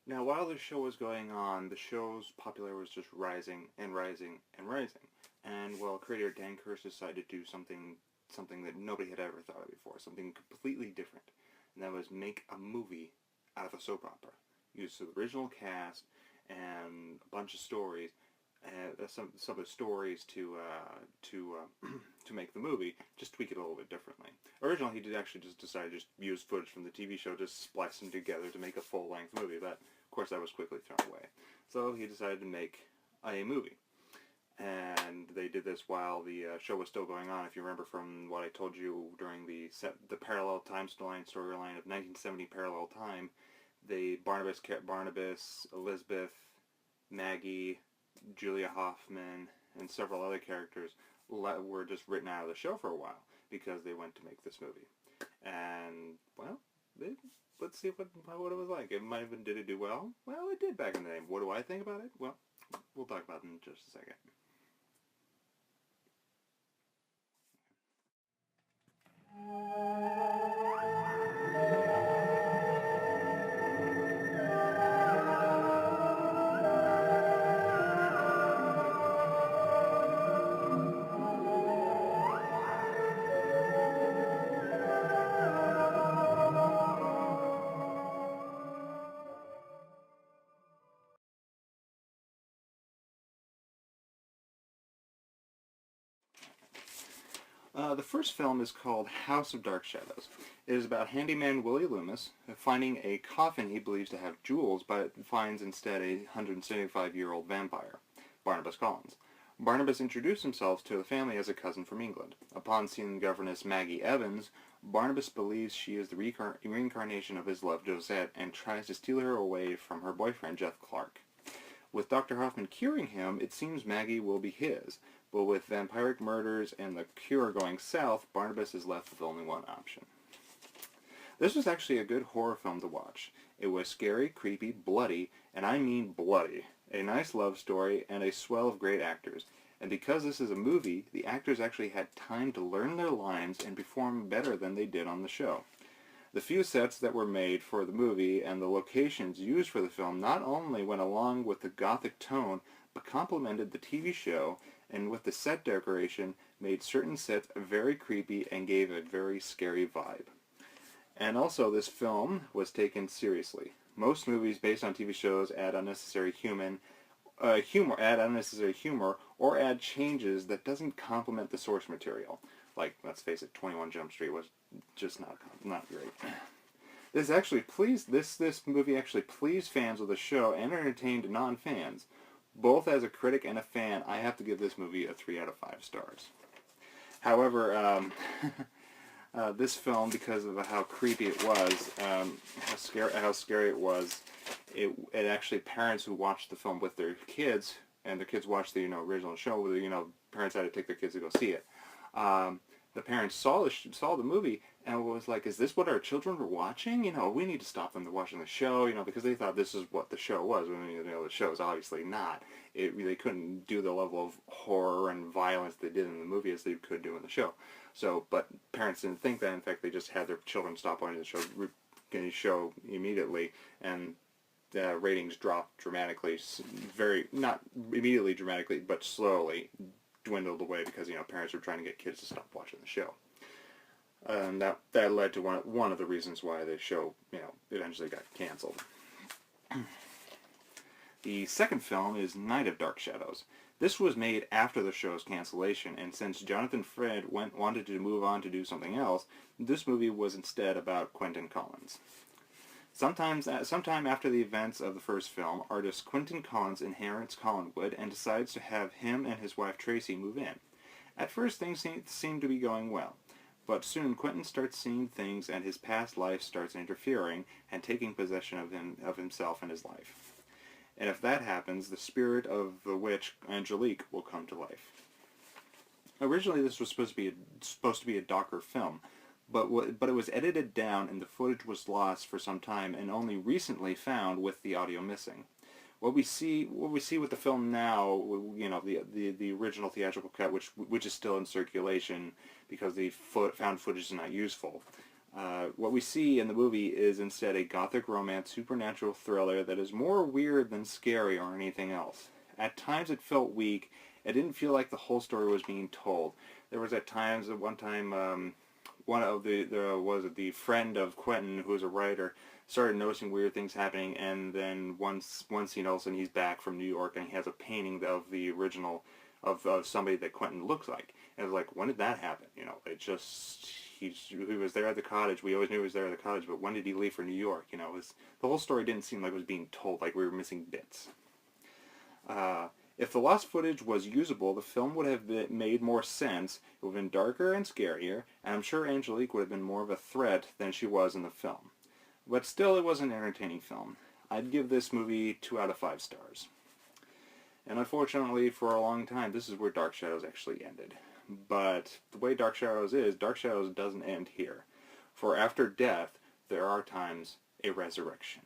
Now, while the show was going on, the show's popularity was just rising and rising and rising. And well, creator Dan Curtis decided to do something that nobody had ever thought of before, something completely different, and that was make a movie out of a soap opera. Use the original cast and a bunch of stories, some of the stories to make the movie, just tweak it a little bit differently. Originally, he did actually just decide to just use footage from the TV show, just splice them together to make a full-length movie, but of course that was quickly thrown away. So he decided to make a movie. And they did this while the show was still going on. If you remember from what I told you during the parallel time storyline of 1970 Parallel Time, they Barnabas, Elizabeth, Maggie, Julia Hoffman, and several other characters were just written out of the show for a while because they went to make this movie. And well, let's see what it was like. It might have been, did it do well? Well, it did back in the day. What do I think about it? Well, we'll talk about it in just a second. The first film is called House of Dark Shadows. It is about handyman Willie Loomis finding a coffin he believes to have jewels, but finds instead a 175-year-old vampire, Barnabas Collins. Barnabas introduced himself to the family as a cousin from England. Upon seeing governess Maggie Evans, Barnabas believes she is the reincarnation of his love Josette and tries to steal her away from her boyfriend Jeff Clark. With Dr. Hoffman curing him, it seems Maggie will be his, but with vampiric murders and the cure going south, Barnabas is left with only one option. This was actually a good horror film to watch. It was scary, creepy, bloody, and I mean bloody. A nice love story and a swell of great actors. And because this is a movie, the actors actually had time to learn their lines and perform better than they did on the show. The few sets that were made for the movie and the locations used for the film not only went along with the gothic tone, but complemented the TV show, and with the set decoration, made certain sets very creepy and gave a very scary vibe. And also, this film was taken seriously. Most movies based on TV shows add unnecessary humor, or add changes that doesn't complement the source material. Like, let's face it, 21 Jump Street was just not great. This movie actually pleased fans of the show and entertained non-fans. Both as a critic and a fan, I have to give this movie a 3 out of 5 stars. However, this film, because of how creepy it was, how scary it was, it actually, parents who watched the film with their kids, and the kids watched the original show, parents had to take their kids to go see it. The parents saw the movie and was like, "Is this what our children were watching? We need to stop them from watching the show, because they thought this is what the show was. The show is obviously not. They couldn't do the level of horror and violence they did in the movie as they could do in the show. So, but parents didn't think that. In fact, they just had their children stop watching the show immediately, and the ratings dropped dramatically. Not immediately dramatically, but slowly dwindled away because parents were trying to get kids to stop watching the show, and that led to one of the reasons why the show eventually got canceled. The second film is Night of Dark Shadows. This was made after the show's cancellation, and since Jonathan Frid wanted to move on to do something else, this movie was instead about Quentin Collins. Sometime after the events of the first film, artist Quentin Collins inherits Collinwood and decides to have him and his wife Tracy move in. At first, things seem to be going well, but soon Quentin starts seeing things and his past life starts interfering and taking possession of himself and his life. And if that happens, the spirit of the witch Angelique will come to life. Originally, this was supposed to be a darker film, but it was edited down and the footage was lost for some time and only recently found with the audio missing. What we see with the film now, the original theatrical cut, which is still in circulation because the found footage is not useful. What we see in the movie is instead a gothic romance supernatural thriller that is more weird than scary or anything else. At times it felt weak. It didn't feel like the whole story was being told. There was at times, at one time, one of the friend of Quentin, who was a writer, started noticing weird things happening, and then one scene all of a sudden he's back from New York and he has a painting of the original of somebody that Quentin looks like. And it was like, when did that happen? You know, it just he was there at the cottage. We always knew he was there at the cottage, but when did he leave for New York? You know, the whole story didn't seem like it was being told, like we were missing bits. If the lost footage was usable, the film would have made more sense. It would have been darker and scarier, and I'm sure Angelique would have been more of a threat than she was in the film. But still, it was an entertaining film. I'd give this movie 2 out of 5 stars. And unfortunately, for a long time, this is where Dark Shadows actually ended. But the way Dark Shadows is, Dark Shadows doesn't end here. For after death, there are times a resurrection.